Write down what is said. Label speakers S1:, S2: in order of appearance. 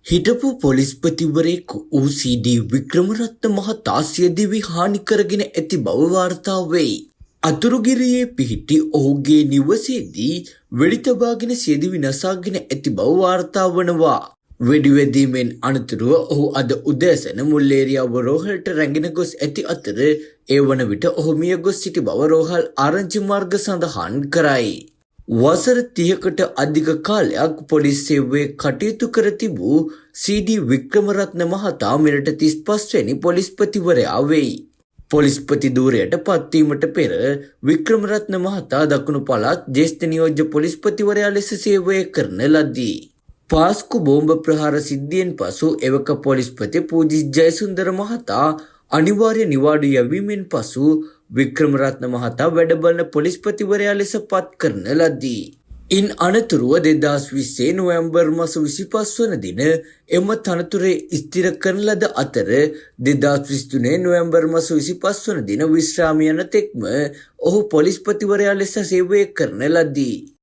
S1: හිටපු පොලිස්පතිවරයෙක් වූ සී.ඩී. වික්‍රමරත්න මහතා සියදිවි හානි කරගෙන ඇති බව වාර්තා වෙයි. අතුරුගිරියේ පිහිටි ඔහුගේ නිවසේදී වෙඩි තබාගෙන සියදිවි නසාගෙන ඇති බව වාර්තා වනවා. වෙඩිවැදීමෙන් අනතුරුව ඔහු අද උදෑසන මුල්ලේරියාව රෝහලට රැගෙන ගොස් ඇති අතර ඒ වන විට ඔහු මිය ගොස් සිටි බව රෝහල් ආරංචි මාර්ග සඳහන් කරයි. වසර 30කට අධික කාලයක් පොලිස් සේවයේ කටයුතු කර තිබූ සී.ඩී. වික්‍රමරත්න මහතා මෙරට 35 වැනි පොලිස්පතිවරයා වෙයි. පොලිස්පති ධූරයට පත්වීමට පෙර වික්‍රමරත්න මහතා දකුණු පළාත් ජ්‍යෙෂ්ඨ නියෝජ්‍ය පොලිස්පතිවරයා ලෙස සේවය කරන ලදී. පාස්කු බෝම්බ ප්‍රහාර සිද්ධියෙන් පසු එවක පොලිස්පති පූජිත් ජයසුන්දර මහතා අනිවාර්ය නිවාඩු යැවීමෙන් පසු වික්‍රමරත්න මහතා වැඩබලන පොලිස්පතිවරයා ලෙස පත් කරන ලදී. ඉන් අනතුරුව 2020 නොවැම්බර් මාස 25 වන දින එම තනතුරේ ස්ථිර කරන ලද අතර 2023 නොවැම්බර් මාස 25 වන දින විශ්‍රාම යන තෙක්ම ඔහු පොලිස්පතිවරයා ලෙස සේවය කරන ලදී.